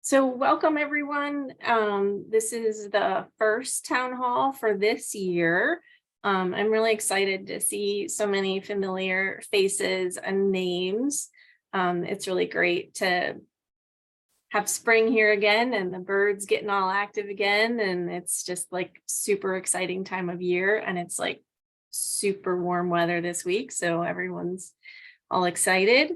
So welcome everyone. This is the first town hall for this year. I'm really excited to see so many familiar faces and names. It's really great to have spring here again and the birds getting all active again. And it's just like super exciting time of year, and it's like super warm weather this week. So everyone's all excited.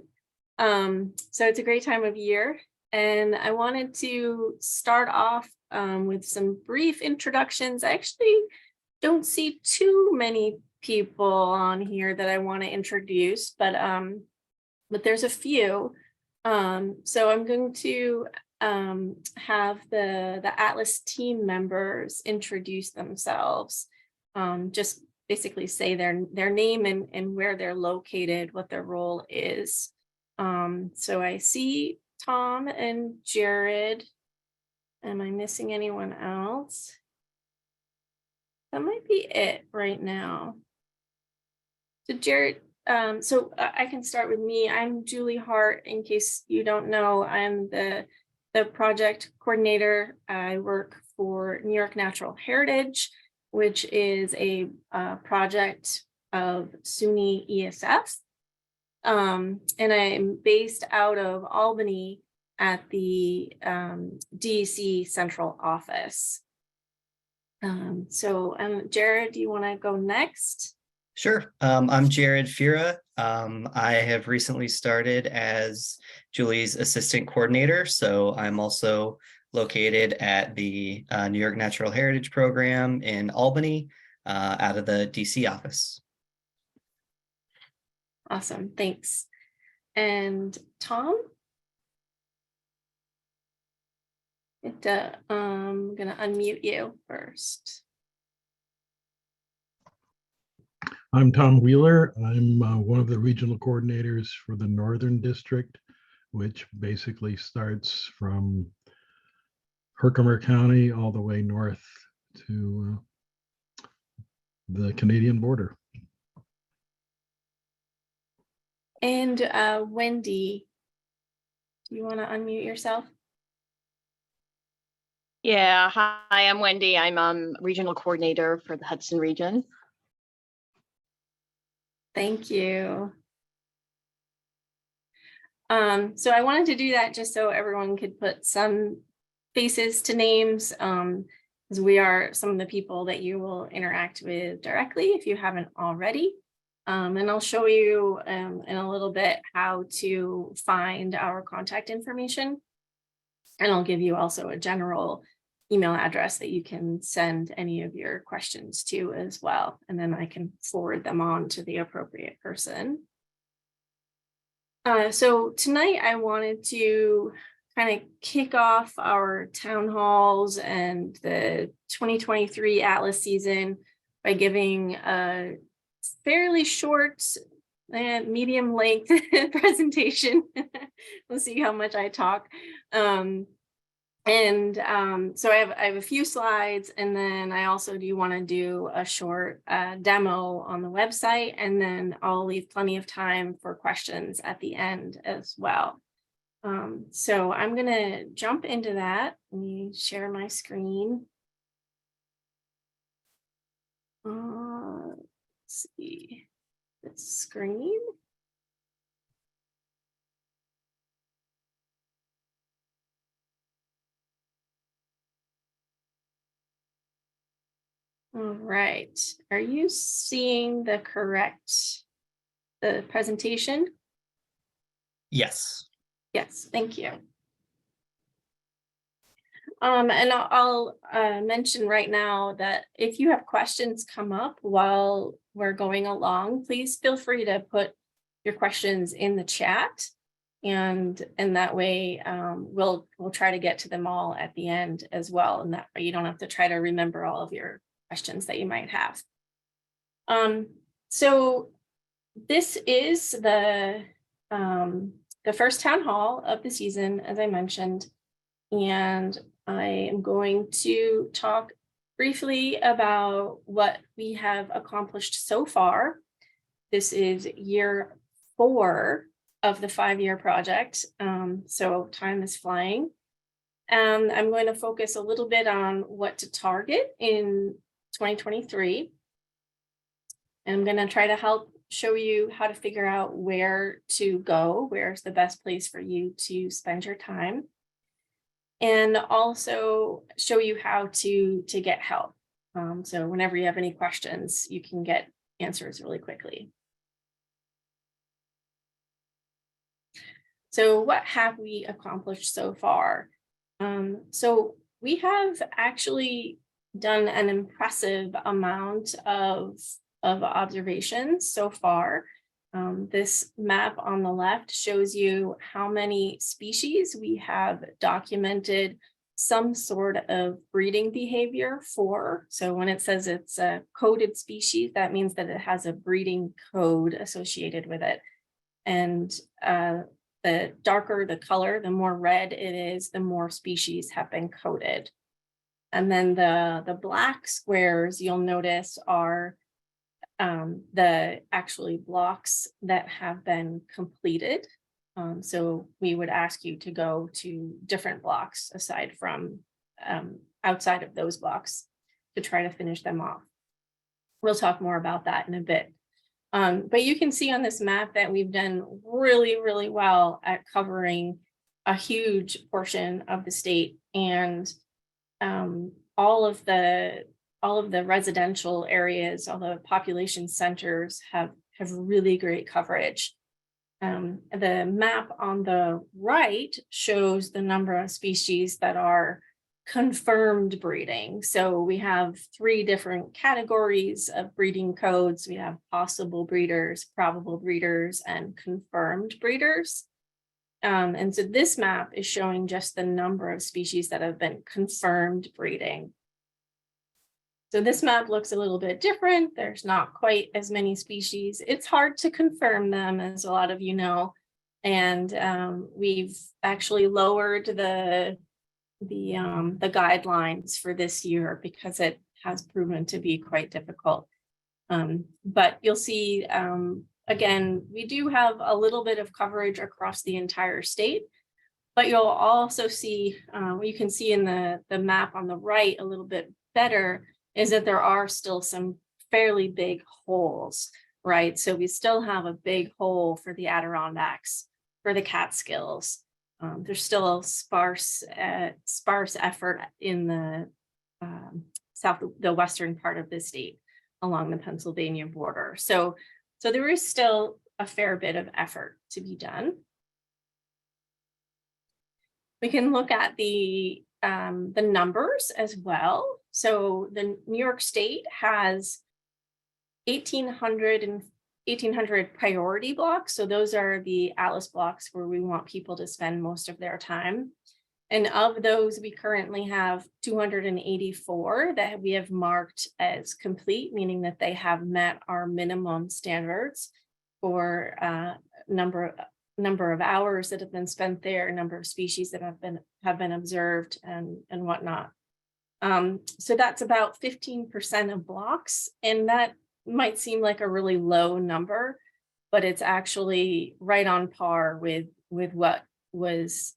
So it's a great time of year. And I wanted to start off with some brief introductions. I actually don't see too many people on here that I want to introduce, but there's a few. So I'm going to have the Atlas team members introduce themselves. Just basically say their name and where they're located, what their role is. So I see Tom and Jared. Am I missing anyone else? That might be it right now. So Jared, I can start with me. I'm Julie Hart. In case you don't know, I'm the project coordinator. I work for New York Natural Heritage, which is a project of SUNY ESF. And I'm based out of Albany at the DC Central Office. Jared, do you want to go next? Sure. I'm Jared Fira. I have recently started as Julie's assistant coordinator, so I'm also located at the New York Natural Heritage Program in Albany, out of the DC office. Awesome, thanks. And Tom? I'm gonna unmute you first. I'm Tom Wheeler. I'm one of the regional coordinators for the Northern District, which basically starts from Herkimer County all the way north to the Canadian border. And Wendy, do you want to unmute yourself? Yeah, hi, I'm Wendy. I'm regional coordinator for the Hudson region. Thank you. So I wanted to do that just so everyone could put some faces to names, because we are some of the people that you will interact with directly if you haven't already. And I'll show you in a little bit how to find our contact information. And I'll give you also a general email address that you can send any of your questions to as well. And then I can forward them on to the appropriate person. So tonight I wanted to kind of kick off our town halls and the 2023 Atlas season by giving a fairly short and medium length presentation. We'll see how much I talk. So I have a few slides, and then I also do want to do a short demo on the website, and then I'll leave plenty of time for questions at the end as well. So I'm going to jump into that. Let me share my screen. Let's see this screen. All right, are you seeing the presentation? Yes. Yes, thank you. And I'll mention right now that if you have questions come up while we're going along, please feel free to put your questions in the chat, and that way we'll try to get to them all at the end as well, and that way you don't have to try to remember all of your questions that you might have. So this is the first town hall of the season, as I mentioned, and I am going to talk briefly about what we have accomplished so far. This is year 4 of the 5-year project, so time is flying. and I'm going to focus a little bit on what to target in 2023. And I'm going to try to help show you how to figure out where to go, where's the best place for you to spend your time, and also show you how to get help. So whenever you have any questions, you can get answers really quickly. So what have we accomplished so far? So we have actually done an impressive amount of observations so far. This map on the left shows you how many species we have documented some sort of breeding behavior for. So when it says it's a coded species, that means that it has a breeding code associated with it. And the darker the color, the more red it is, the more species have been coded. And then the black squares you'll notice are the actually blocks that have been completed. So we would ask you to go to different blocks aside from outside of those blocks to try to finish them off. We'll talk more about that in a bit. But you can see on this map that we've done really, really well at covering a huge portion of the state, and all of the residential areas, all the population centers have really great coverage. The map on the right shows the number of species that are confirmed breeding. So we have 3 different categories of breeding codes. We have possible breeders, probable breeders, and confirmed breeders. And so this map is showing just the number of species that have been confirmed breeding. So this map looks a little bit different. There's not quite as many species. It's hard to confirm them, as a lot of you know. And we've actually lowered the guidelines for this year because it has proven to be quite difficult. But you'll see, again, we do have a little bit of coverage across the entire state, but you'll also see, you can see in the map on the right a little bit better, is that there are still some fairly big holes, right? So we still have a big hole for the Adirondacks, for the Catskills. There's still a sparse effort in the the western part of the state along the Pennsylvania border. So there is still a fair bit of effort to be done. We can look at the numbers as well. So the New York State has 1,800 priority blocks. So those are the Atlas blocks where we want people to spend most of their time. And of those, we currently have 284 that we have marked as complete, meaning that they have met our minimum standards for number of hours that have been spent there, number of species that have been observed, and whatnot. So that's about 15% of blocks, and that might seem like a really low number, but it's actually right on par with what was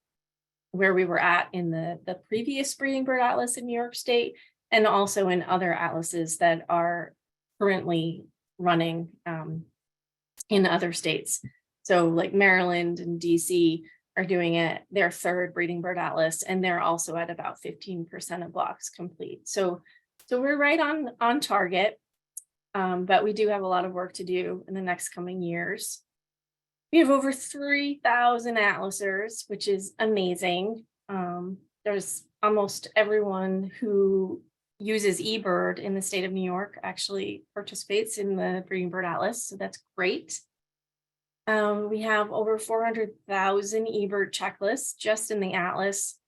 where we were at in the previous breeding bird atlas in New York State, and also in other atlases that are currently running in other states. So like Maryland and DC are doing it, their 3rd breeding bird atlas, and they're also at about 15% of blocks complete. So we're right on target, but we do have a lot of work to do in the next coming years. We have over 3,000 atlasers, which is amazing. There's almost everyone who uses eBird in the state of New York actually participates in the breeding bird atlas, so that's great. We have over 400,000 eBird checklists just in the atlas,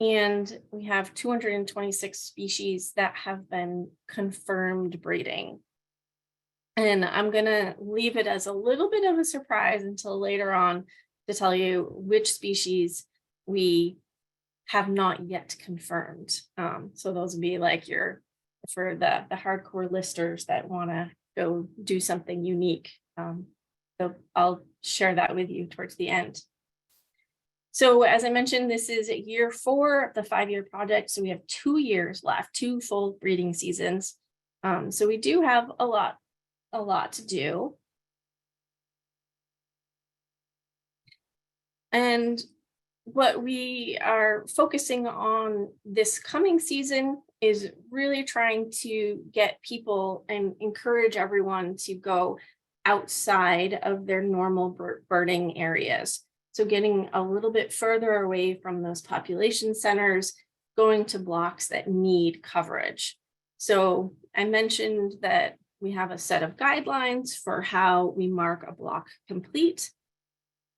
and we have 226 species that have been confirmed breeding. And I'm gonna leave it as a little bit of a surprise until later on to tell you which species we have not yet confirmed. So those would be like for the hardcore listers that wanna go do something unique. So I'll share that with you towards the end. So as I mentioned, this is year 4 of the 5-year project. So we have 2 years left, 2 full breeding seasons. So we do have a lot to do. And what we are focusing on this coming season is really trying to get people and encourage everyone to go outside of their normal birding areas. So getting a little bit further away from those population centers, going to blocks that need coverage. So I mentioned that we have a set of guidelines for how we mark a block complete.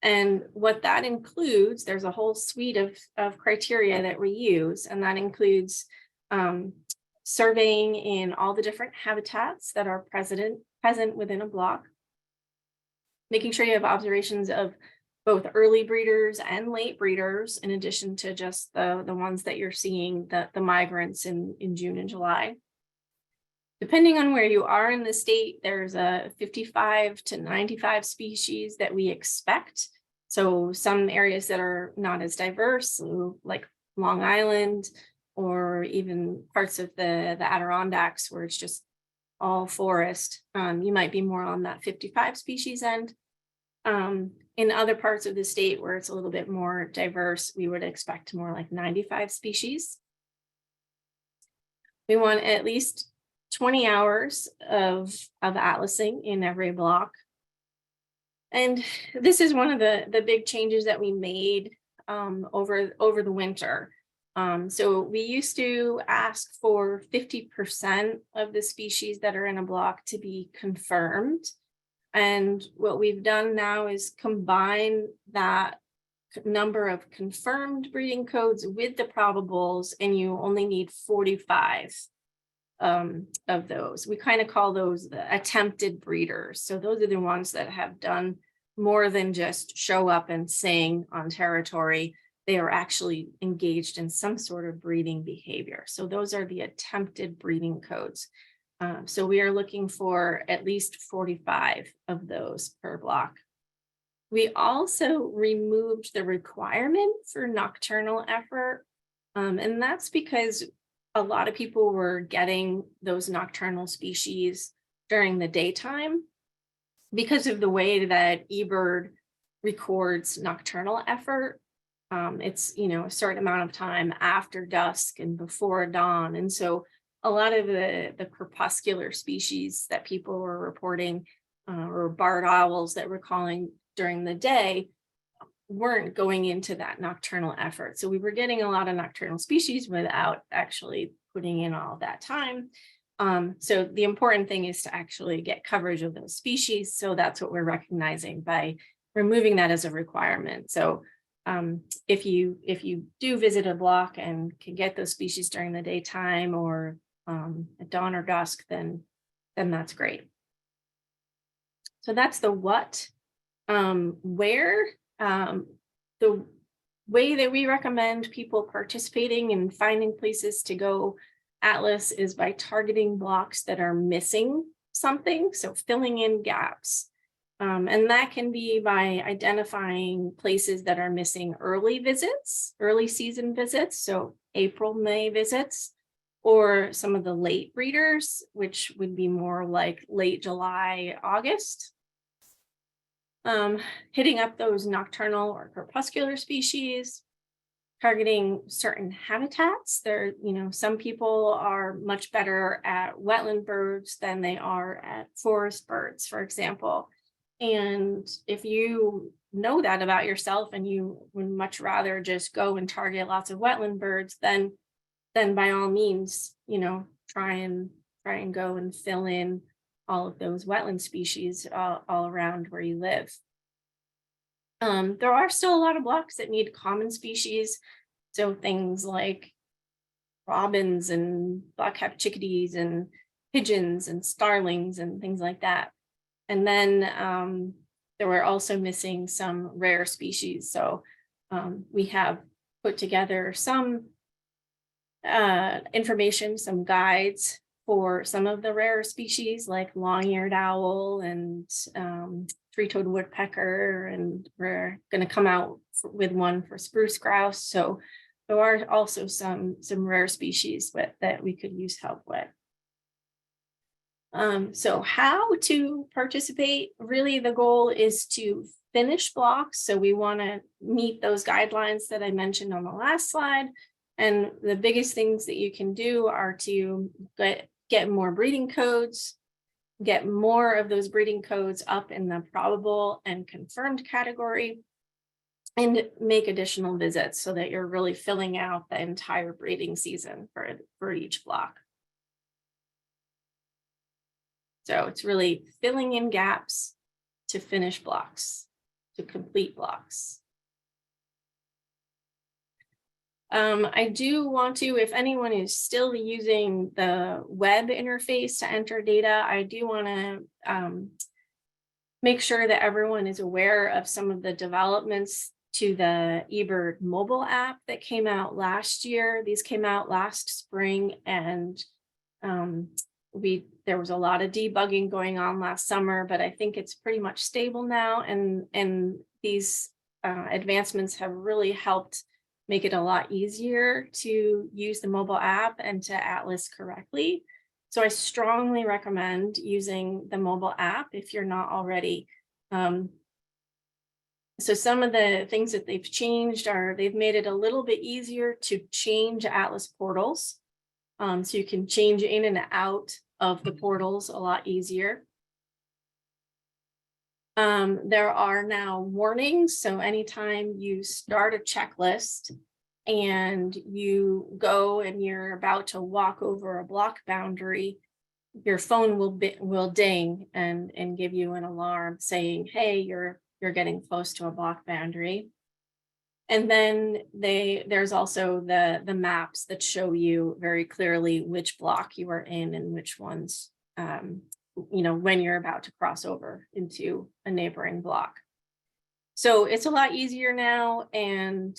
And what that includes, there's a whole suite of criteria that we use, and that includes surveying in all the different habitats that are present within a block, making sure you have observations of both early breeders and late breeders, in addition to just the ones that you're seeing, the migrants in June and July. Depending on where you are in the state, there's a 55 to 95 species that we expect. So some areas that are not as diverse, like Long Island, or even parts of the Adirondacks where it's just all forest, you might be more on that 55 species end. In other parts of the state where it's a little bit more diverse, we would expect more like 95 species. We want at least 20 hours of atlasing in every block. And this is one of the big changes that we made over the winter. So we used to ask for 50% of the species that are in a block to be confirmed. And what we've done now is combine that number of confirmed breeding codes with the probables, and you only need 45 of those. We kind of call those the attempted breeders. So those are the ones that have done more than just show up and sing on territory. They are actually engaged in some sort of breeding behavior. So those are the attempted breeding codes. So we are looking for at least 45 of those per block. We also removed the requirement for nocturnal effort. And that's because a lot of people were getting those nocturnal species during the daytime because of the way that eBird records nocturnal effort. It's, a certain amount of time after dusk and before dawn. And so a lot of the crepuscular species that people were reporting, or barred owls that we're calling during the day, weren't going into that nocturnal effort. So we were getting a lot of nocturnal species without actually putting in all that time. So the important thing is to actually get coverage of those species. So that's what we're recognizing by removing that as a requirement. So if you do visit a block and can get those species during the daytime or at dawn or dusk, then that's great. So that's the what. Where, the way that we recommend people participating and finding places to go atlas is by targeting blocks that are missing something, so filling in gaps. And that can be by identifying places that are missing early season visits, so April, May visits, or some of the late breeders, which would be more like late July, August. Hitting up those nocturnal or crepuscular species, targeting certain habitats. Some people are much better at wetland birds than they are at forest birds, for example. And if you know that about yourself and you would much rather just go and target lots of wetland birds, then by all means, try and go and fill in all of those wetland species all around where you live. There are still a lot of blocks that need common species. So things like robins and black-capped chickadees and pigeons and starlings and things like that. And then there were also missing some rare species. So we have put together some information, some guides for some of the rare species like long-eared owl and three-toed woodpecker, and we're going to come out with one for spruce grouse. So there are also some rare species that we could use help with. So how to participate? Really, the goal is to finish blocks. So we want to meet those guidelines that I mentioned on the last slide. And the biggest things that you can do are to get more breeding codes, get more of those breeding codes up in the probable and confirmed category, and make additional visits so that you're really filling out the entire breeding season for each block. So it's really filling in gaps to finish blocks, to complete blocks. I do want to, if anyone is still using the web interface to enter data, I do want to make sure that everyone is aware of some of the developments to the eBird mobile app that came out last year. These came out last spring, and there was a lot of debugging going on last summer, but I think it's pretty much stable now. And these advancements have really helped make it a lot easier to use the mobile app and to atlas correctly. So I strongly recommend using the mobile app if you're not already. So some of the things that they've changed are they've made it a little bit easier to change atlas portals. So you can change in and out of the portals a lot easier. There are now warnings. So anytime you start a checklist and you go and you're about to walk over a block boundary, your phone will ding and give you an alarm saying, hey, you're getting close to a block boundary. And then there's also the maps that show you very clearly which block you are in and which ones, when you're about to cross over into a neighboring block. So it's a lot easier now than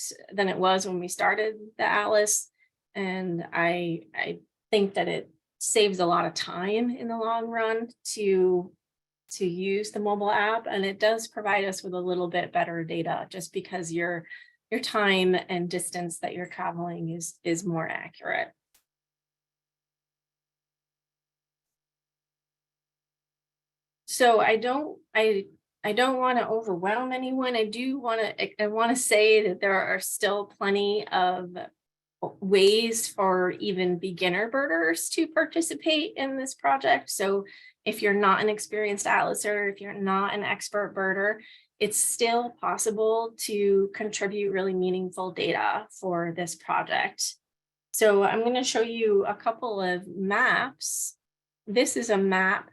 it was when we started the atlas. And I think that it saves a lot of time in the long run to use the mobile app. And it does provide us with a little bit better data just because your time and distance that you're traveling is more accurate. So I don't want to overwhelm anyone. I want to say that there are still plenty of ways for even beginner birders to participate in this project. So if you're not an experienced atlaser, if you're not an expert birder, it's still possible to contribute really meaningful data for this project. So I'm going to show you a couple of maps. This is a map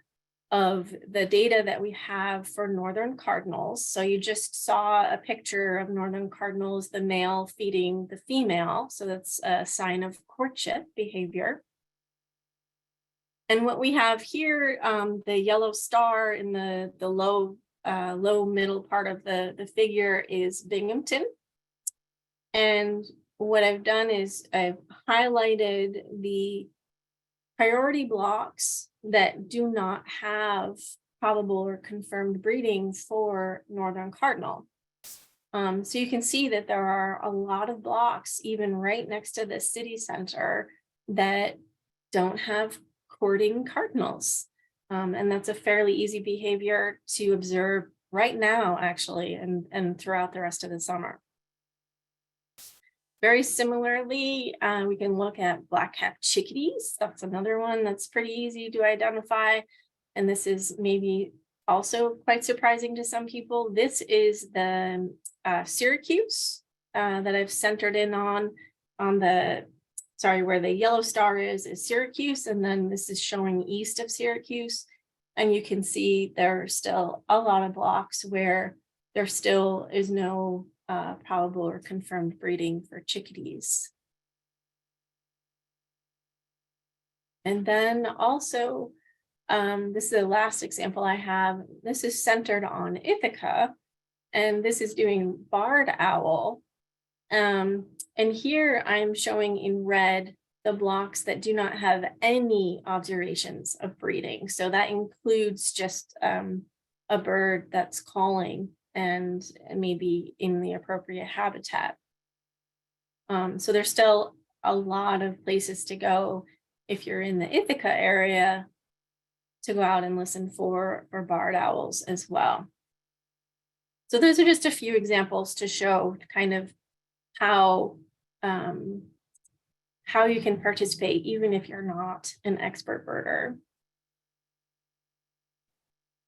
of the data that we have for northern cardinals. So you just saw a picture of northern cardinals, the male feeding the female. So that's a sign of courtship behavior. And what we have here, the yellow star in the low middle part of the figure is Binghamton. And what I've done is I've highlighted the priority blocks that do not have probable or confirmed breeding for northern cardinal. So you can see that there are a lot of blocks, even right next to the city center, that don't have courting cardinals. And that's a fairly easy behavior to observe right now, actually, and throughout the rest of the summer. Very similarly, we can look at black-capped chickadees. That's another one that's pretty easy to identify. And this is maybe also quite surprising to some people. This is the Syracuse that I've centered in on where the yellow star is Syracuse. And then this is showing east of Syracuse. And you can see there are still a lot of blocks where there still is no probable or confirmed breeding for chickadees. And then also, this is the last example I have. This is centered on Ithaca, and this is doing barred owl. And here I'm showing in red the blocks that do not have any observations of breeding. So that includes just a bird that's calling and maybe in the appropriate habitat. So there's still a lot of places to go if you're in the Ithaca area to go out and listen for barred owls as well. So those are just a few examples to show kind of how you can participate even if you're not an expert birder.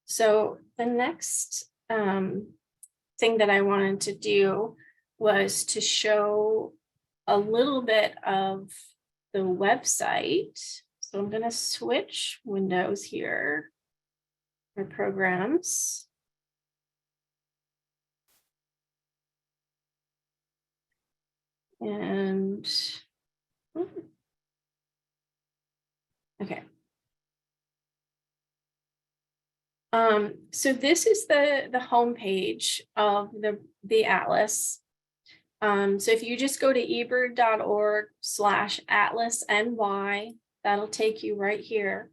So the next thing that I wanted to do was to show a little bit of the website. So I'm going to switch windows here for programs. And okay. So this is the homepage of the atlas. So if you just go to ebird.org/atlasny, that'll take you right here.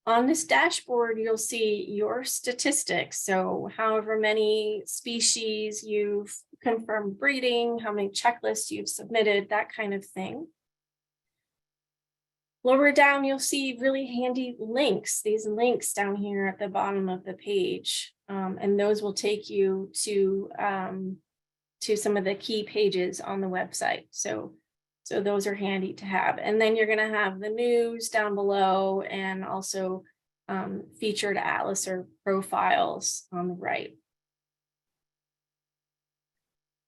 On this dashboard, you'll see your statistics. So however many species you've confirmed breeding, how many checklists you've submitted, that kind of thing. Lower down, you'll see really handy links, these links down here at the bottom of the page. And those will take you to some of the key pages on the website. So those are handy to have. And then you're going to have the news down below and also featured atlas or profiles on the right.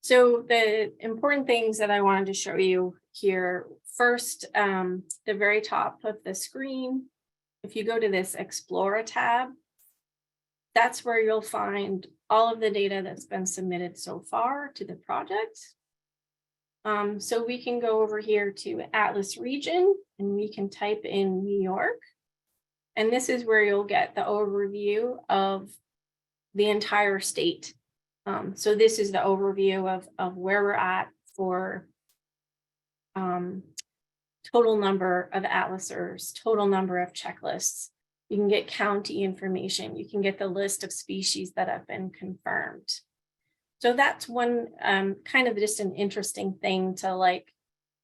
So the important things that I wanted to show you here, first, the very top of the screen, if you go to this Explore tab, that's where you'll find all of the data that's been submitted so far to the project. So we can go over here to Atlas region and we can type in New York. And this is where you'll get the overview of the entire state. So this is the overview of where we're at for total number of atlasers, total number of checklists. You can get county information. You can get the list of species that have been confirmed. So that's one kind of just an interesting thing to like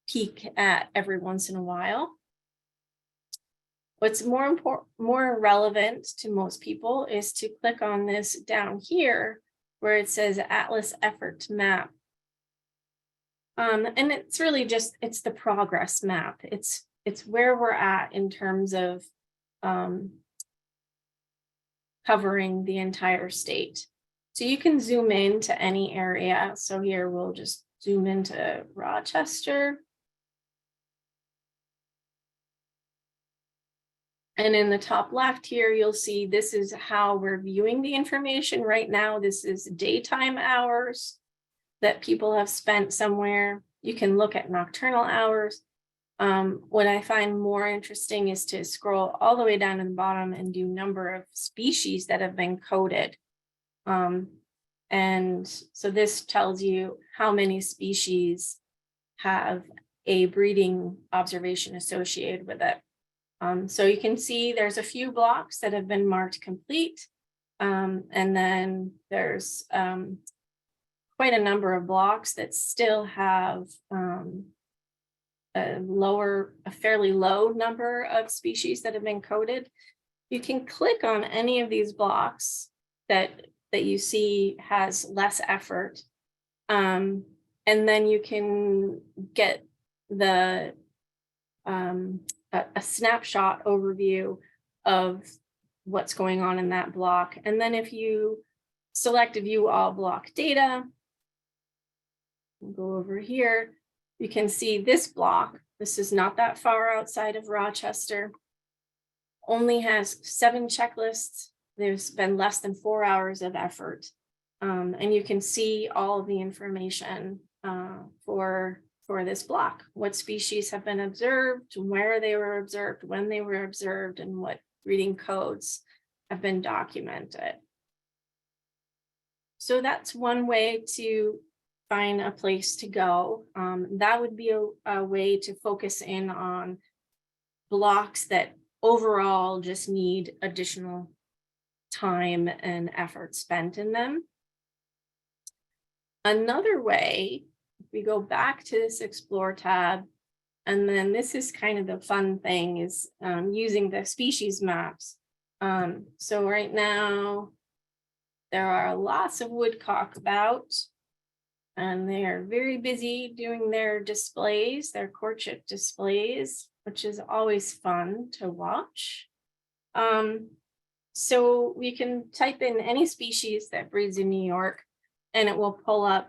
peek at every once in a while. What's more relevant to most people is to click on this down here where it says Atlas Effort Map. And it's really just, it's the progress map. It's where we're at in terms of covering the entire state. So you can zoom in to any area. So here we'll just zoom into Rochester. And in the top left here, you'll see this is how we're viewing the information right now. This is daytime hours that people have spent somewhere. You can look at nocturnal hours. What I find more interesting is to scroll all the way down to the bottom and do number of species that have been coded. And so this tells you how many species have a breeding observation associated with it. So you can see there's a few blocks that have been marked complete. And then there's quite a number of blocks that still have a fairly low number of species that have been coded. You can click on any of these blocks that you see has less effort. And then you can get the a snapshot overview of what's going on in that block. And then if you select view all block data, we'll go over here, you can see this block. This is not that far outside of Rochester, only has 7 checklists. There's been less than 4 hours of effort. And you can see all of the information for this block, what species have been observed, where they were observed, when they were observed, and what breeding codes have been documented. So that's one way to find a place to go. That would be a way to focus in on blocks that overall just need additional time and effort spent in them. Another way, if we go back to this Explore tab, and then this is kind of the fun thing, is using the species maps. So right now, there are lots of woodcock about, and they are very busy doing their displays, their courtship displays, which is always fun to watch. So we can type in any species that breeds in New York, and it will pull up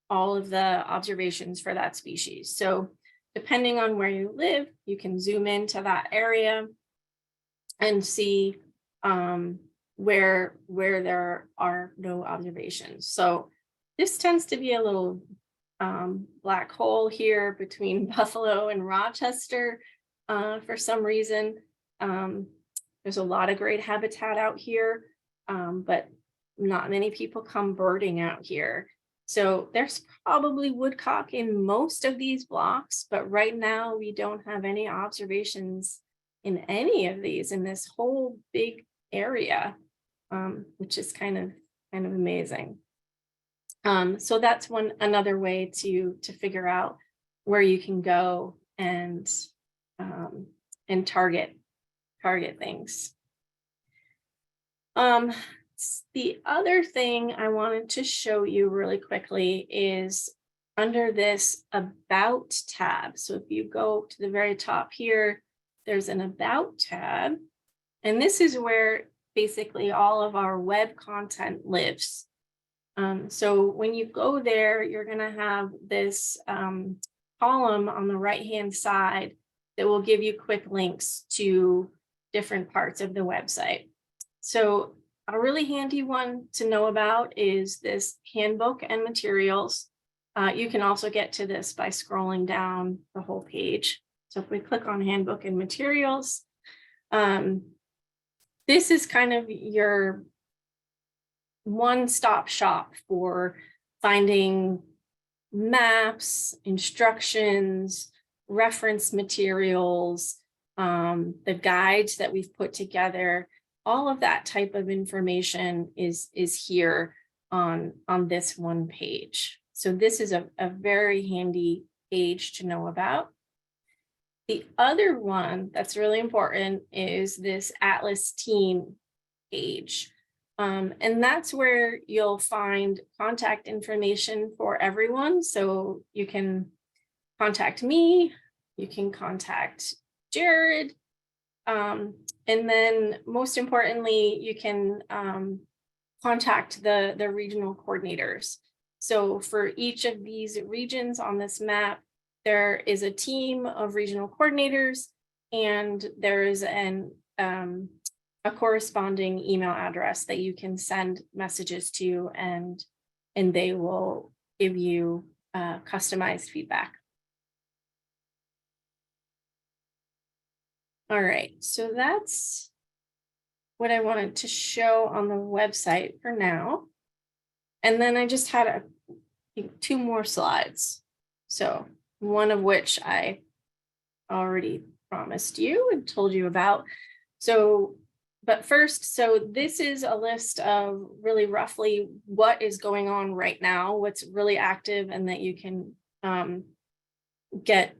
all of the observations for that species. So depending on where you live, you can zoom into that area and see where there are no observations. So this tends to be a little black hole here between Buffalo and Rochester for some reason. There's a lot of great habitat out here, but not many people come birding out here. So there's probably woodcock in most of these blocks, but right now we don't have any observations in any of these in this whole big area, which is kind of amazing. So that's another way to figure out where you can go and target things. The other thing I wanted to show you really quickly is under this About tab. So if you go to the very top here, there's an About tab, and this is where basically all of our web content lives. So when you go there, you're going to have this column on the right-hand side that will give you quick links to different parts of the website. So a really handy one to know about is this handbook and materials. You can also get to this by scrolling down the whole page. So if we click on handbook and materials, this is kind of your one-stop shop for finding maps, instructions, reference materials, the guides that we've put together. All of that type of information is here on this one page. So this is a very handy page to know about. The other one that's really important is this Atlas team page. And that's where you'll find contact information for everyone. So you can contact me, you can contact Jared, and then most importantly, you can contact the regional coordinators. So for each of these regions on this map, there is a team of regional coordinators, and there is a corresponding email address that you can send messages to, and they will give you customized feedback. All right, so that's what I wanted to show on the website for now. And then I just had two more slides. So one of which I already promised you and told you about. But first, so this is a list of really roughly what is going on right now, what's really active, and that you can get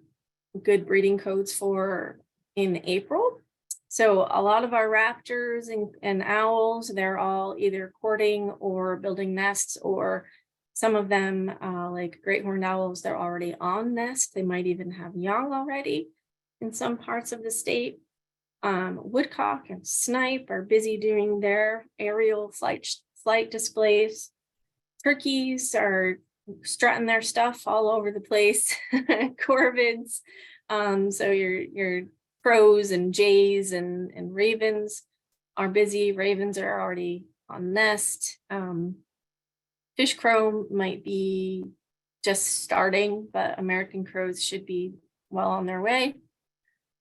good breeding codes for in April. So a lot of our raptors and owls, they're all either courting or building nests, or some of them, like great horned owls, they're already on nest. They might even have young already in some parts of the state. Woodcock and snipe are busy doing their aerial flight displays. Turkeys are strutting their stuff all over the place. Corvids, so your crows and jays and ravens are busy. Ravens are already on nest. Fish crow might be just starting, but American crows should be well on their way.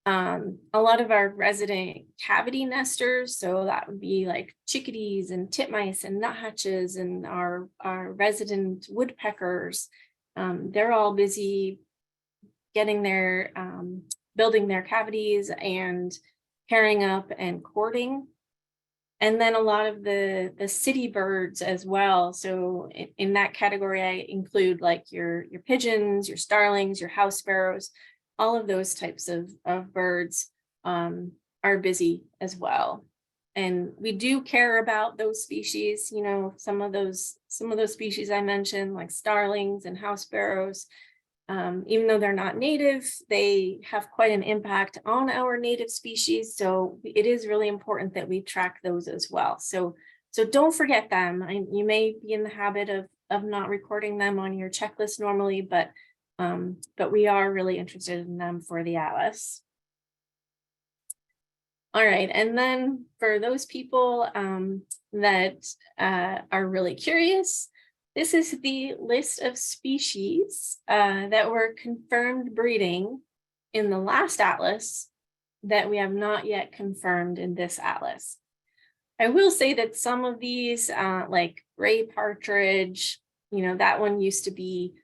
A lot of our resident cavity nesters, so that would be like chickadees and titmice and nuthatches and our resident woodpeckers. They're all busy getting their building their cavities and pairing up and courting. And then a lot of the city birds as well. So in that category, I include like your pigeons, your starlings, your house sparrows, all of those types of birds are busy as well. And we do care about those species, you know, some of those species I mentioned, like starlings and house sparrows. Even though they're not native, they have quite an impact on our native species. So it is really important that we track those as well. So don't forget them. You may be in the habit of not recording them on your checklist normally, but we are really interested in them for the atlas. All right, and then for those people that are really curious, this is the list of species that were confirmed breeding in the last atlas that we have not yet confirmed in this atlas. I will say that some of these, like gray partridge, you know, that one used to be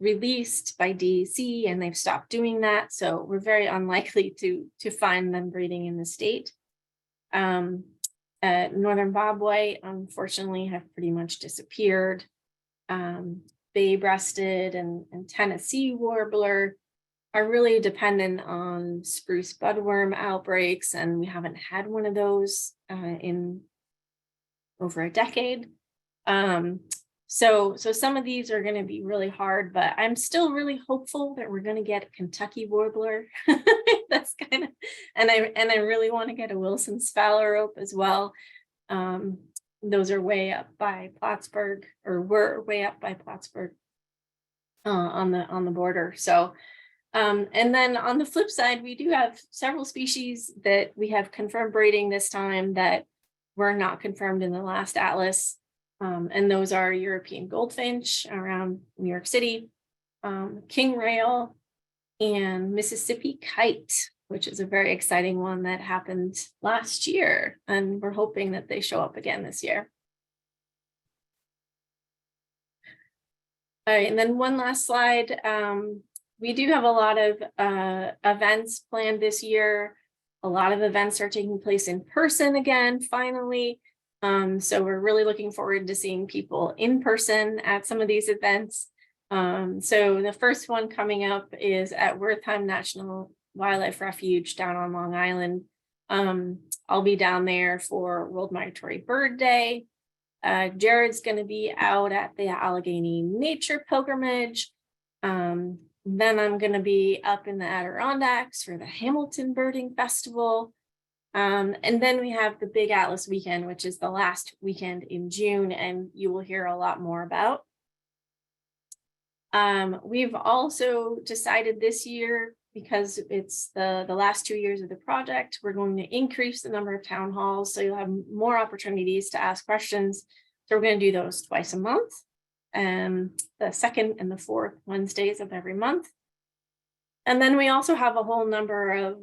released by DEC and they've stopped doing that. So we're very unlikely to find them breeding in the state. Northern bobwhite, unfortunately, have pretty much disappeared. Bay-breasted and Tennessee warbler are really dependent on spruce budworm outbreaks, and we haven't had one of those in over a decade. So some of these are going to be really hard, but I'm still really hopeful that we're going to get a Kentucky warbler. That's kind of, and I really want to get a Wilson's phalarope as well. Those are way up by Plattsburgh, or were way up by Plattsburgh on the border. So, and then on the flip side, we do have several species that we have confirmed breeding this time that were not confirmed in the last atlas. And those are European goldfinch around New York City, king rail, and Mississippi kite, which is a very exciting one that happened last year. And we're hoping that they show up again this year. All right, and then one last slide. We do have a lot of events planned this year. A lot of events are taking place in person again, finally. So we're really looking forward to seeing people in person at some of these events. So the first one coming up is at Wertheim National Wildlife Refuge down on Long Island. I'll be down there for World Migratory Bird Day. Jared's going to be out at the Allegheny Nature Pilgrimage. Then I'm going to be up in the Adirondacks for the Hamilton Birding Festival. And then we have the Big Atlas Weekend, which is the last weekend in June, and you will hear a lot more about. We've also decided this year, because it's the last 2 years of the project, we're going to increase the number of town halls, so you'll have more opportunities to ask questions. So we're going to do those twice a month, the second and the fourth Wednesdays of every month. And then we also have a whole number of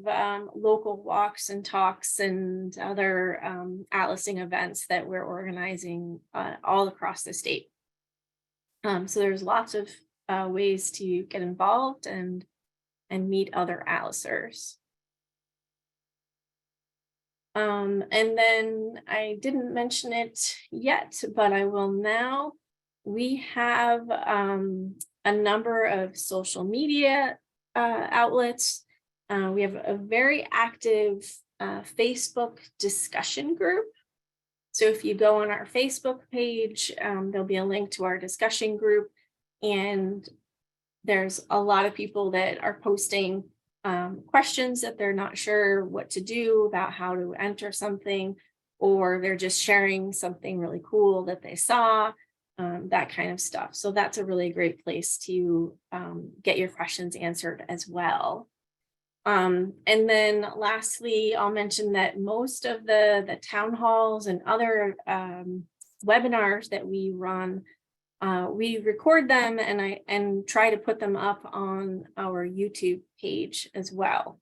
local walks and talks and other atlasing events that we're organizing all across the state. So there's lots of ways to get involved and meet other atlasers. And then I didn't mention it yet, but I will now. We have a number of social media outlets. We have a very active Facebook discussion group. So if you go on our Facebook page, there'll be a link to our discussion group, and there's a lot of people that are posting questions that they're not sure what to do about how to enter something, or they're just sharing something really cool that they saw. That kind of stuff. So that's a really great place to get your questions answered as well. And then lastly, I'll mention that most of the town halls and other webinars that we run, we record them and try to put them up on our YouTube page as well.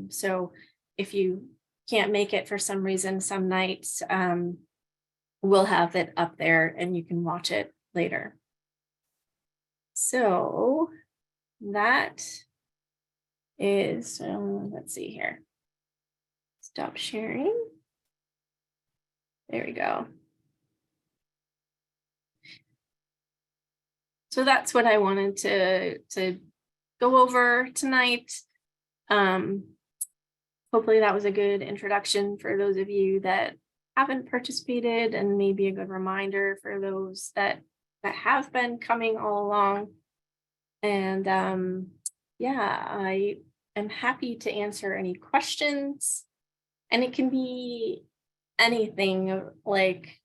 So if you can't make it for some reason, some nights, we'll have it up there and you can watch it later. So that is, let's see here. Stop sharing. There we go. So that's what I wanted to go over tonight. Hopefully that was a good introduction for those of you that haven't participated, and maybe a good reminder for those that have been coming all along. And yeah, I am happy to answer any questions, and it can be anything like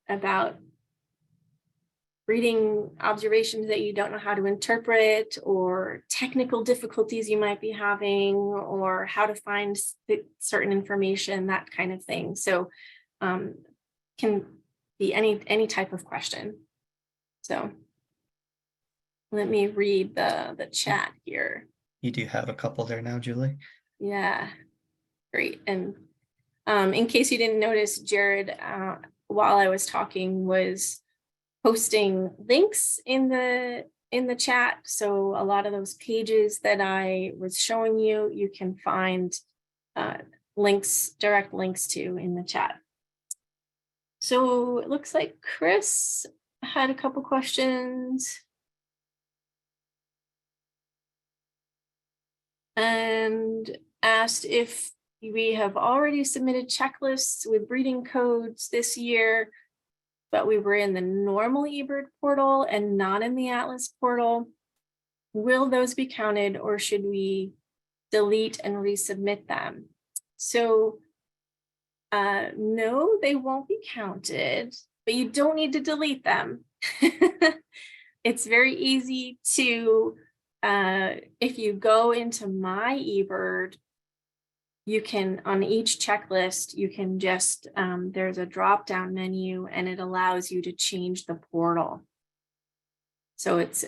about reading observations that you don't know how to interpret, or technical difficulties you might be having, or how to find certain information, that kind of thing. So can be any type of question. So let me read the chat here. You do have a couple there now, Julie. Yeah, great. And in case you didn't notice, Jared, while I was talking, was posting links in the chat. So a lot of those pages that I was showing you, you can find direct links to in the chat. So it looks like Chris had a couple questions. And asked if we have already submitted checklists with breeding codes this year, but we were in the normal eBird portal and not in the Atlas portal. Will those be counted, or should we delete and resubmit them? So no, they won't be counted, but you don't need to delete them. It's very easy to, if you go into my eBird, you can, on each checklist, you can just, there's a drop-down menu, and it allows you to change the portal. So it's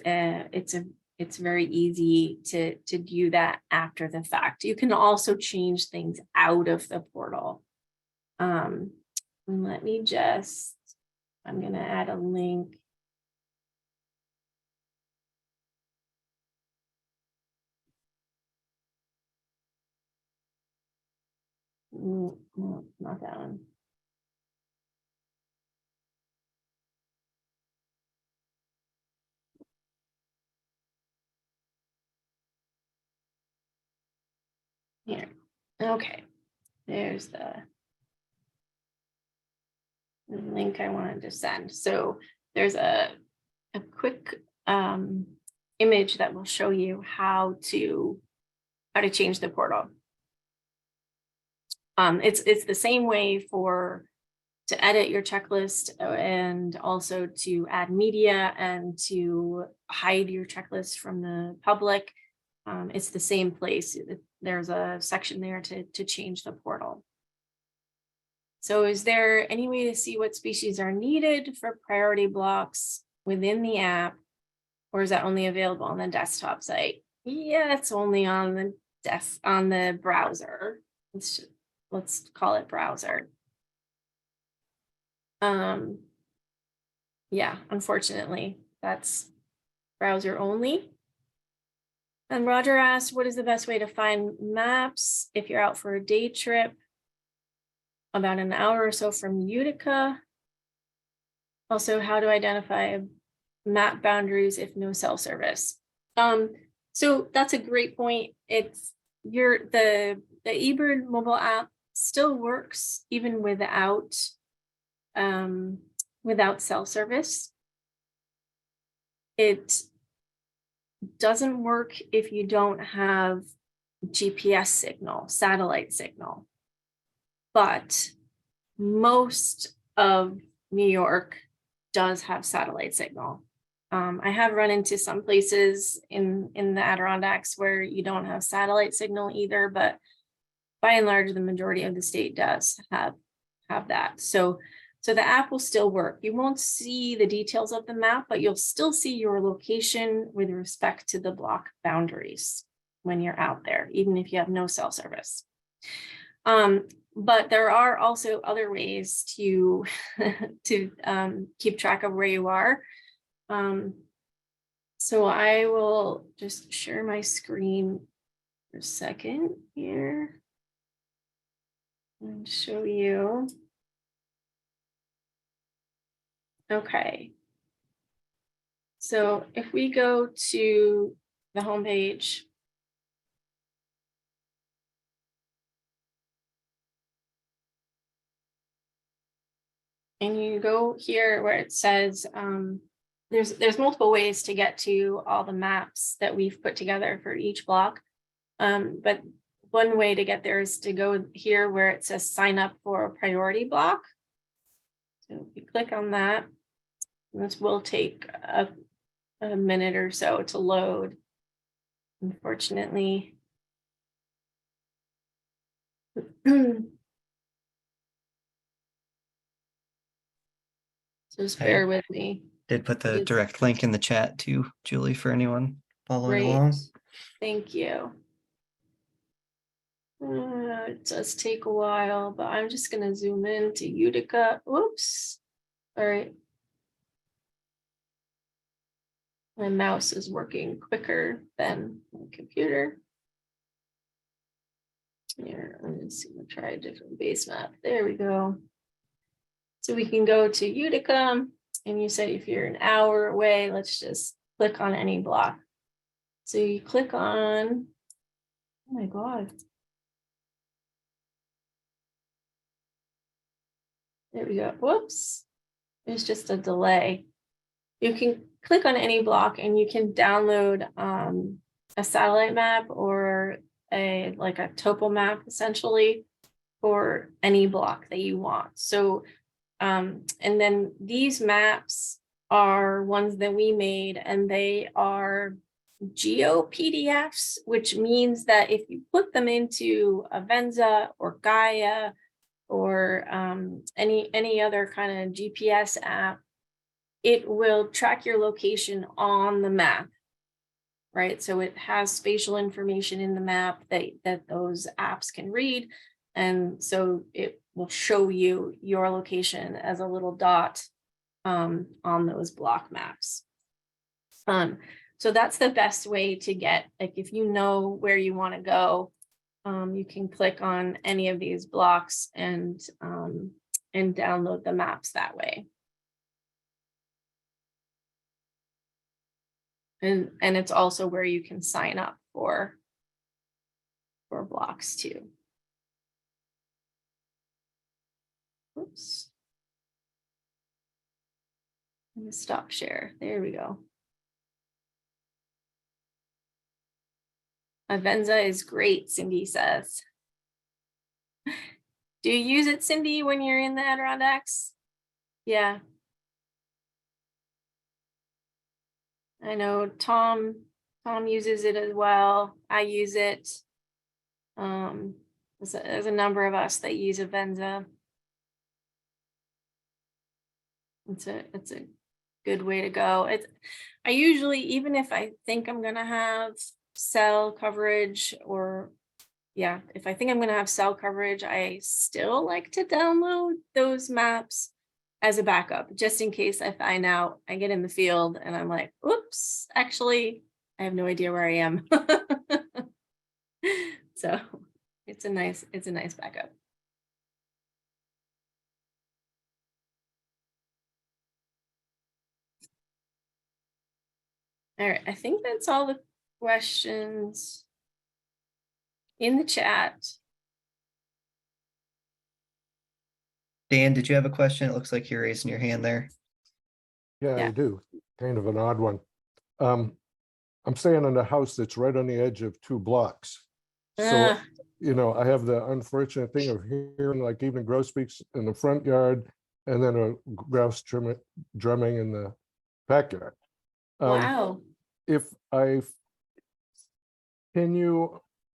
very easy to do that after the fact. You can also change things out of the portal. Let me just, I'm gonna add a link. No, not that one. Here, okay, there's the link I wanted to send. So there's a quick image that will show you how to change the portal. It's the same way to edit your checklist, and also to add media and to hide your checklist from the public. It's the same place. There's a section there to change the portal. So is there any way to see what species are needed for priority blocks within the app, or is that only available on the desktop site? Yeah, it's only on the browser. Let's call it browser. Yeah, unfortunately, that's browser only. And Roger asked, what is the best way to find maps if you're out for a day trip about an hour or so from Utica? Also, how to identify map boundaries if no cell service? So that's a great point. It's the eBird mobile app still works even without cell service. It doesn't work if you don't have GPS signal, satellite signal. But most of New York does have satellite signal. I have run into some places in the Adirondacks where you don't have satellite signal either, but by and large, the majority of the state does have that. So the app will still work. You won't see the details of the map, but you'll still see your location with respect to the block boundaries when you're out there, even if you have no cell service. But there are also other ways to keep track of where you are. So I will just share my screen for a second here and show you. Okay. So if we go to the homepage. And you go here where it says, there's multiple ways to get to all the maps that we've put together for each block. But one way to get there is to go here where it says sign up for a priority block. So if you click on that, this will take a minute or so to load. Unfortunately. So just bear with me. Did put the Yes. direct link in the chat too, Julie, for anyone following Great. along. Thank you. It does take a while, but I'm just going to zoom in to Utica. Oops. All right. My mouse is working quicker than my computer. Here, let me see. We'll try a different base map. There we go. So we can go to Utica, and you said if you're an hour away, let's just click on any block. So you click on, oh my God. There we go. Whoops. There's just a delay. You can click on any block and you can download a satellite map or a topo map essentially for any block that you want. So and then these maps are ones that we made, and they are geo PDFs, which means that if you put them into Avenza or Gaia or any other kind of GPS app, it will track your location on the map, right? So it has spatial information in the map that those apps can read. And so it will show you your location as a little dot on those block maps. So that's the best way to get, like, if you know where you want to go, you can click on any of these blocks and download the maps that way. And it's also where you can sign up for blocks too. Oops. Let me stop share. There we go. Avenza is great, Cindy says. Do you use it, Cindy, when you're in the Adirondacks? Yeah. I know Tom uses it as well. I use it. There's a number of us that use Avenza. It's a good way to go. I usually, even if I think I'm gonna have cell coverage, or yeah, if I think I'm gonna have cell coverage, I still like to download those maps as a backup, just in case I find out I get in the field and I'm like, oops, actually, I have no idea where I am. So it's a nice backup. All right, I think that's all the questions in the chat. Dan, did you have a question? It looks like you're raising your hand there. Yeah, Yeah. I do. Kind of an odd one. I'm staying in a house that's right on the edge of 2 blocks. So, you know, I have the unfortunate thing of hearing like even grosbeaks in the front yard and then a grouse drumming in the backyard. Wow.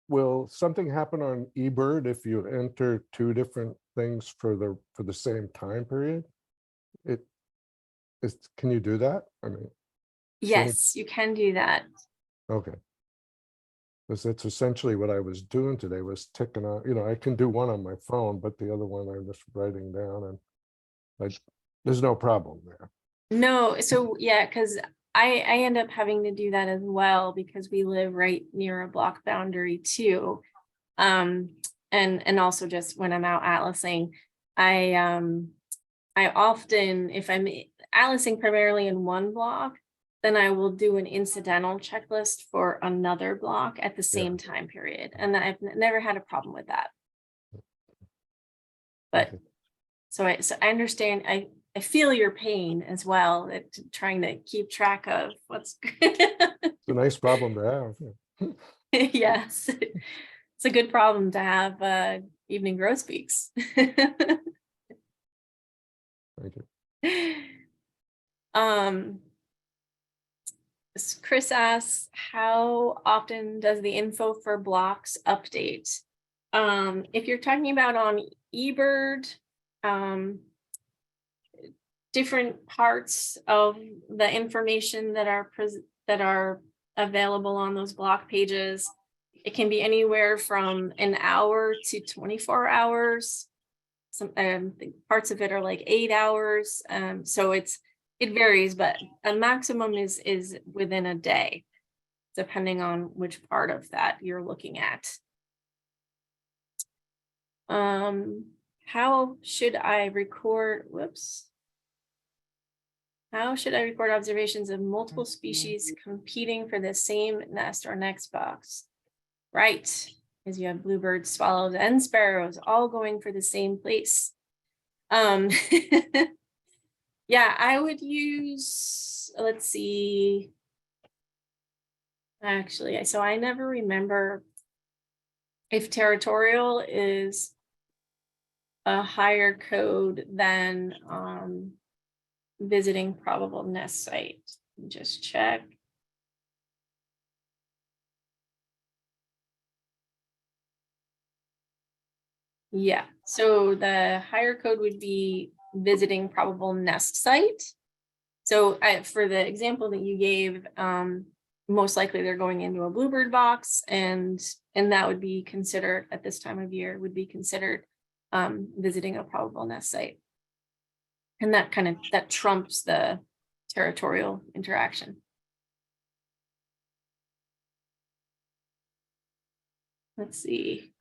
Will something happen on eBird if you enter 2 different things for the same time period? Can you do that? I mean, Yes, you can do that. okay. Because that's essentially what I was doing today, was ticking on, you know, I can do one on my phone, but the other one I'm just writing down, and there's no problem there. No, so yeah, because I end up having to do that as well because we live right near a block boundary too. And also just when I'm out atlasing, I often, if I'm atlasing primarily in one block, then I will do an incidental checklist for another block at the same time period. And I've never had a problem with that. But Okay. so I understand, I feel your pain as well, at trying to keep track of what's It's a nice problem to have. Yeah. yes. It's a good problem to have evening grosbeaks. Thank you. Chris asks, how often does the info for blocks update? If you're talking about on eBird, different parts of the information that are available on those block pages, it can be anywhere from an hour to 24 hours. Some parts of it are like 8 hours. So it varies, but a maximum is within a day, depending on which part of that you're looking at. How should I record, how should I record observations of multiple species competing for the same nest or next box? Right, because you have bluebirds, swallows, and sparrows all going for the same place. Yeah, I would use, let's see. Actually, so I never remember if territorial is a higher code than visiting probable nest site. Just check. Yeah, so the higher code would be visiting probable nest site. So for the example that you gave, most likely they're going into a bluebird box, and that would be considered at this time of year, would be considered visiting a probable nest site. And that trumps the territorial interaction. Let's see.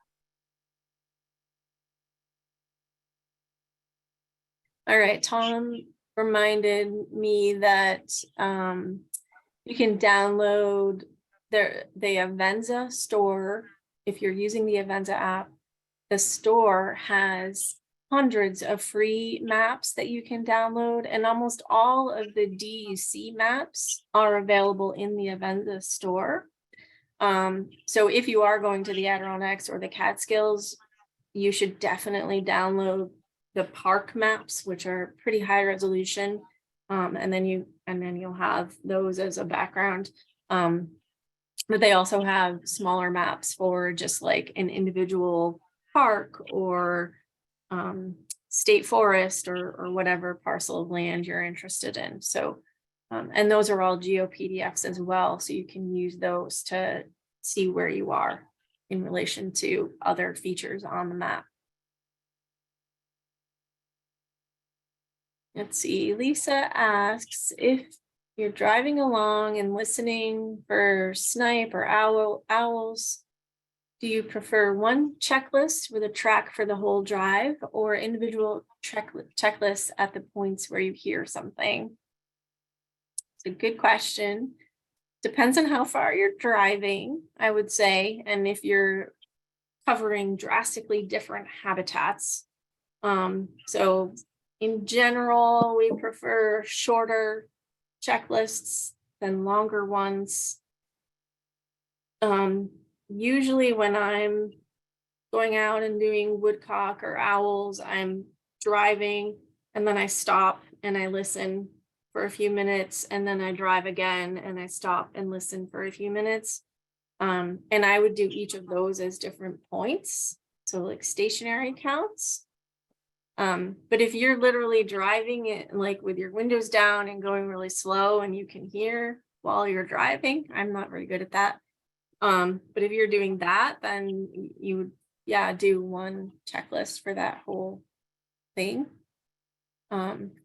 All right, Tom reminded me that you can download the Avenza store. If you're using the Avenza app, the store has hundreds of free maps that you can download, and almost all of the DUC maps are available in the Avenza store. So if you are going to the Adirondacks or the Catskills, you should definitely download the park maps, which are pretty high resolution. And then you'll have those as a background. But they also have smaller maps for just like an individual park or state forest or whatever parcel of land you're interested in. So, and those are all GeoPDFs as well. So you can use those to see where you are in relation to other features on the map. Let's see, Lisa asks, if you're driving along and listening for snipe or owls, do you prefer one checklist with a track for the whole drive, or individual checklists at the points where you hear something? It's a good question. Depends on how far you're driving, I would say, and if you're covering drastically different habitats. So in general, we prefer shorter checklists than longer ones. Usually when I'm going out and doing woodcock or owls, I'm driving and then I stop and I listen for a few minutes, and then I drive again and I stop and listen for a few minutes. And I would do each of those as different points, so like stationary counts. But if you're literally driving it like with your windows down and going really slow and you can hear while you're driving, I'm not very good at that. But if you're doing that, then you would, yeah, do one checklist for that whole thing.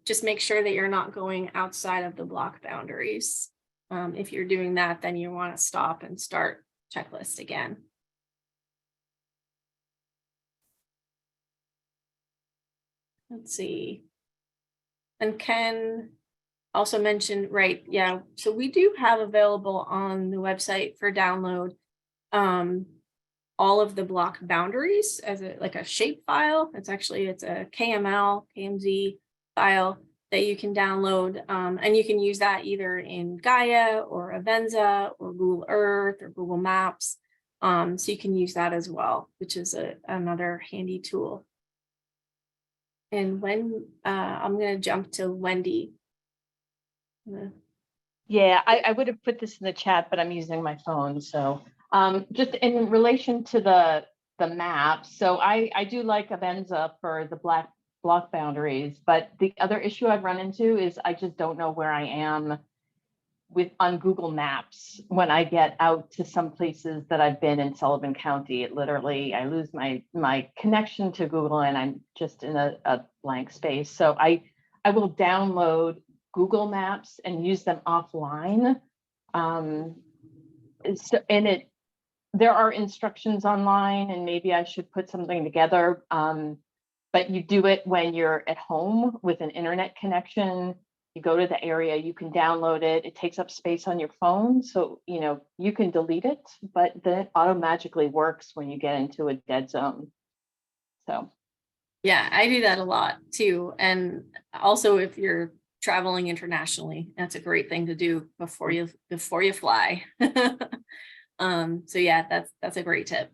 Just make sure that you're not going outside of the block boundaries. If you're doing that, then you want to stop and start checklist again. Let's see. And Ken also mention, right, yeah, so we do have available on the website for download all of the block boundaries as like a shape file. It's a KML, KMZ file that you can download, and you can use that either in Gaia or Avenza or Google Earth or Google Maps. So you can use that as well, which is another handy tool. And when I'm going to jump to Wendy. Yeah, I would have put this in the chat, but I'm using my phone. So just in relation to the map, so I do like Avenza for the block boundaries, but the other issue I've run into is I just don't know where I am on Google Maps when I get out to some places that I've been in Sullivan County. It literally, I lose my connection to Google and I'm just in a blank space. So I will download Google Maps and use them offline. There are instructions online, and maybe I should put something together. But you do it when you're at home with an internet connection. You go to the area, you can download it. It takes up space on your phone, so you can delete it, but then it automatically works when you get into a dead zone. So yeah, I do that a lot too. And also if you're traveling internationally, that's a great thing to do before you fly. So yeah, that's a great tip.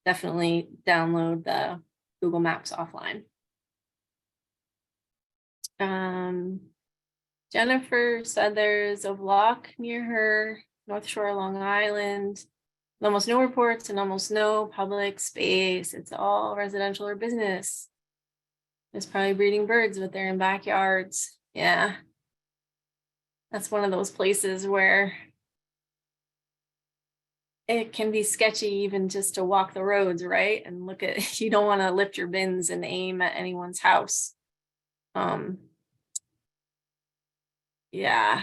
Definitely download the Google Maps offline. Jennifer said there's a block near her, North Shore, Long Island. Almost no reports and almost no public space. It's all residential or business. There's probably breeding birds, but they're in backyards. Yeah. That's one of those places where it can be sketchy even just to walk the roads, right? And look at, you don't want to lift your bins and aim at anyone's house. Yeah.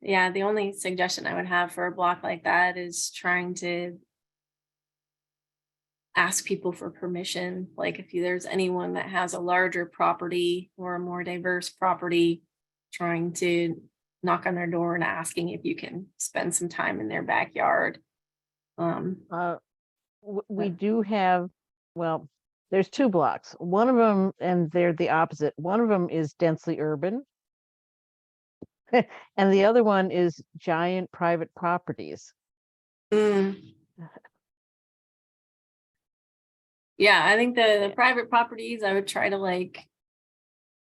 Yeah, the only suggestion I would have for a block like that is trying to ask people for permission. Like if there's anyone that has a larger property or a more diverse property, trying to knock on their door and asking if you can spend some time in their backyard. We do have, well, there's two blocks. One of them, and they're the opposite. One of them is densely urban. And the other one is giant private properties. Yeah, I think the private properties, I would try to like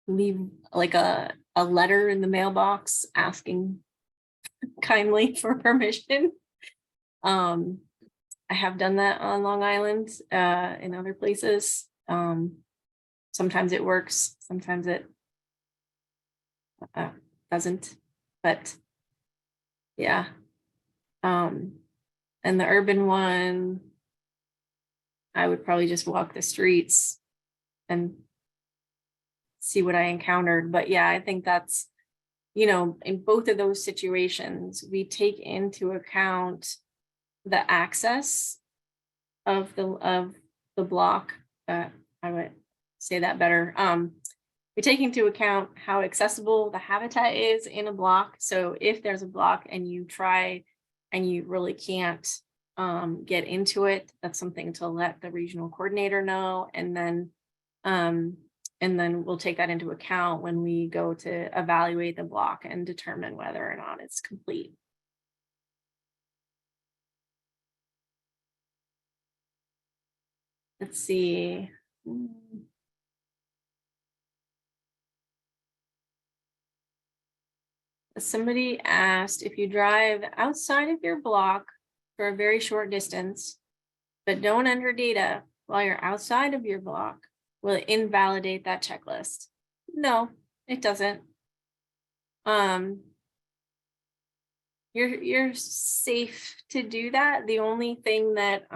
leave like a letter in the mailbox asking kindly for permission. I have done that on Long Island, in other places. Sometimes it works, sometimes it doesn't, but yeah. And the urban one, I would probably just walk the streets and see what I encountered. But yeah, I think that's, in both of those situations, we take into account the access of the block. I would say that better. We take into account how accessible the habitat is in a block. So if there's a block and you try and you really can't get into it, that's something to let the regional coordinator know. And then we'll take that into account when we go to evaluate the block and determine whether or not it's complete. Let's see. Somebody asked if you drive outside of your block for a very short distance, but don't enter data while you're outside of your block, will it invalidate that checklist? No, it doesn't. You're safe to do that. The only thing that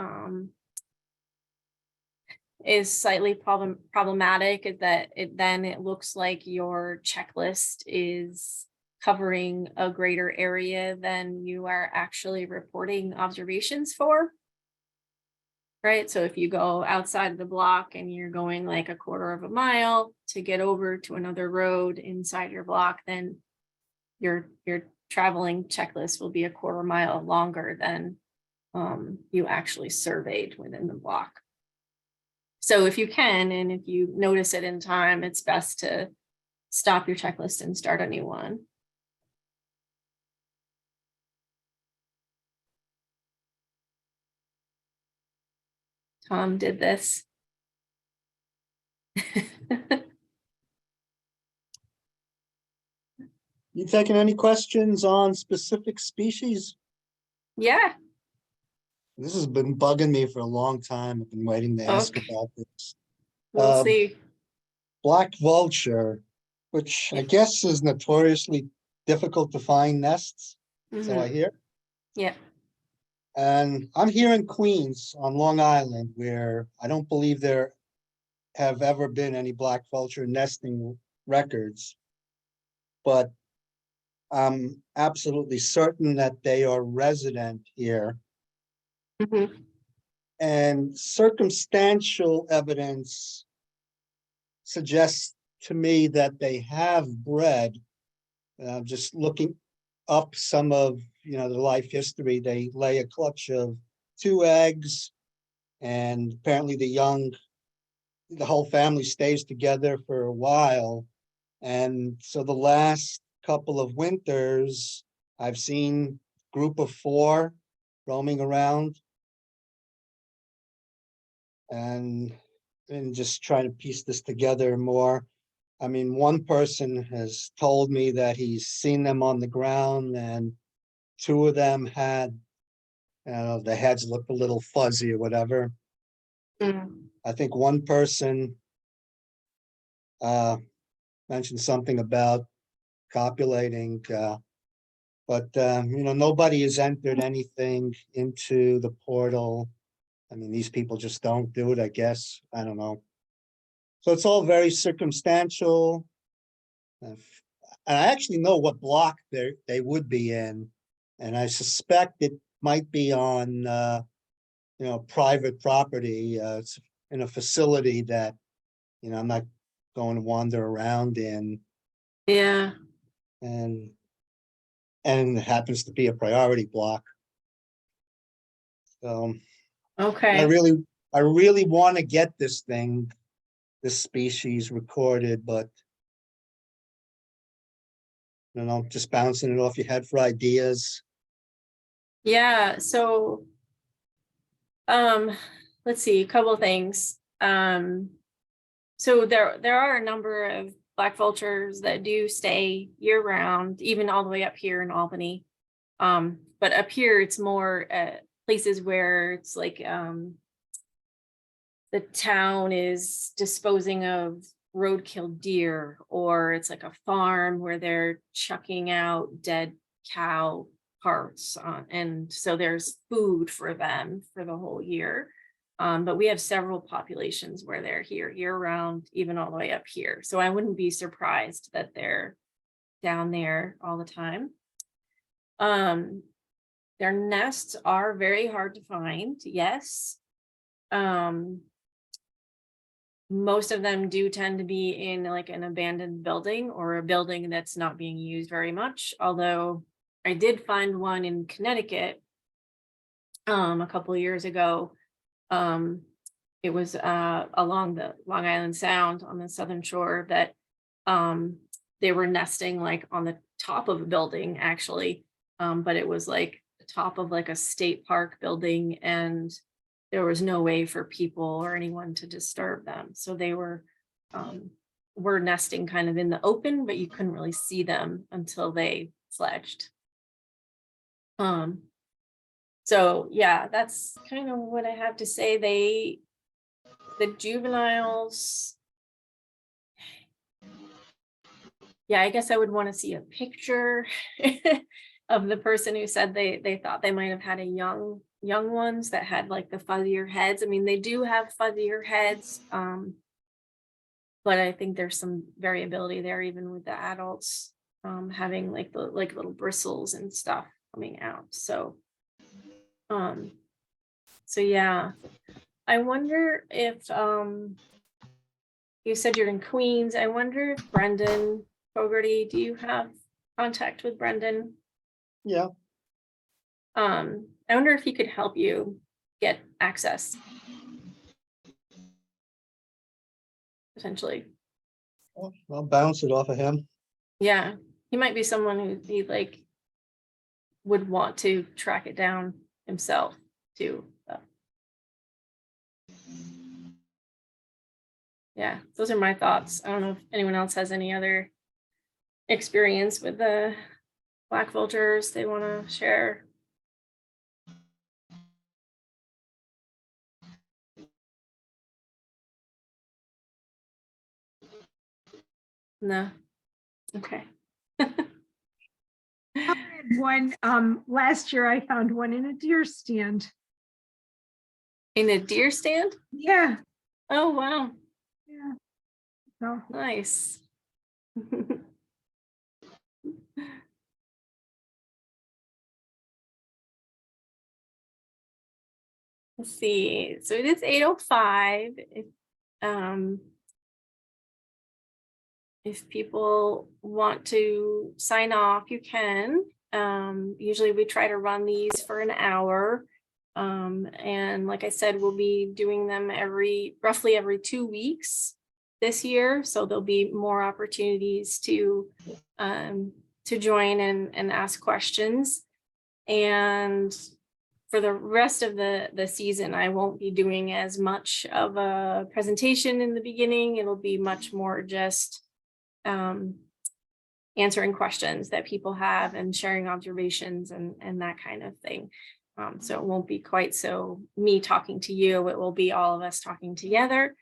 is slightly problematic is that it looks like your checklist is covering a greater area than you are actually reporting observations for. right? So if you go outside the block and you're going like a quarter of a mile to get over to another road inside your block, then your traveling checklist will be a quarter mile longer than you actually surveyed within the block. So if you can, and if you notice it in time, it's best to stop your checklist and start a new one. Tom did this. You taking any questions on specific species? Yeah, This has been bugging me for a long time. I've been waiting to ask Okay. about this. we'll see. Black vulture, which I guess is notoriously difficult to find nests, so I Mhm. hear. Yeah. And I'm here in Queens on Long Island, where I don't believe there have ever been any black vulture nesting records. But I'm absolutely certain that they are resident here. Mhm. And circumstantial evidence suggests to me that they have bred. Just looking up some of, the life history, they lay a clutch of 2 eggs, and apparently the whole family stays together for a while. And so the last couple of winters, I've seen group of 4 roaming around, and just trying to piece this together more. I mean, one person has told me that he's seen them on the ground, and 2 of them had, the heads looked a little fuzzy or whatever. Mm. I think one person mentioned something about copulating, but nobody has entered anything into the portal. I mean, these people just don't do it, I guess. I don't know. So it's all very circumstantial. And I actually know what block they would be in, and I suspect it might be on private property. It's in a facility that I'm not going to wander around in, Yeah. and it happens to be a priority block. So I Okay. really want to get this species recorded, but just bouncing it off your head for ideas. Yeah. So, let's see, a couple of things. So there are a number of black vultures that do stay year round, even all the way up here in Albany. But up here, it's more places where it's like the town is disposing of roadkill deer, or it's like a farm where they're chucking out dead cow parts, and so there's food for them for the whole year. But we have several populations where they're here year round, even all the way up here. So I wouldn't be surprised that they're down there all the time. Their nests are very hard to find, yes. Most of them do tend to be in like an abandoned building or a building that's not being used very much. Although I did find one in Connecticut a couple of years ago. It was along the Long Island Sound on the southern shore that they were nesting like on the top of a building actually. But it was like the top of like a state park building, and there was no way for people or anyone to disturb them. So they were nesting kind of in the open, but you couldn't really see them until they fledged. So yeah, that's kind of what I have to say. The juveniles, yeah, I guess I would want to see a picture of the person who said they thought they might have had a young ones that had like the fuzzier heads. I mean, they do have fuzzier heads, but I think there's some variability there even with the adults having like the little bristles and stuff coming out. So yeah. I wonder if, you said you're in Queens. I wonder if Brendan Fogarty, do you have contact with Brendan? Yeah, I wonder if he could help you get access. Potentially. I'll bounce it off of him. Yeah, he might be someone who he like would want to track it down himself too. Yeah, those are my thoughts. I don't know if anyone else has any other experience with the black vultures they want to share. No. Okay. One, last year I found one in a deer stand. In a deer stand? Yeah, Oh, wow. yeah. So, Nice. Let's see. So it is 8:05. If people want to sign off, you can. Usually we try to run these for an hour. And like I said, we'll be doing them roughly every 2 weeks this year. So there'll be more opportunities to join and ask questions. And for the rest of the season, I won't be doing as much of a presentation in the beginning. It'll be much more just answering questions that people have and sharing observations and that kind of thing. So it won't be quite so me talking to you, it will be all of us talking together.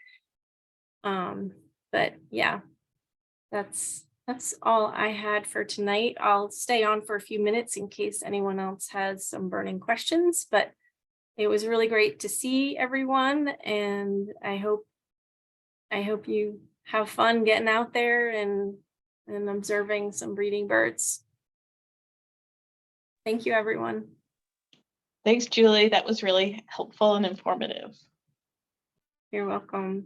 But yeah, that's all I had for tonight. I'll stay on for a few minutes in case anyone else has some burning questions, but it was really great to see everyone, and I hope you have fun getting out there and observing some breeding birds. Thank you, everyone. Thanks, Julie. That was really helpful and informative. You're welcome.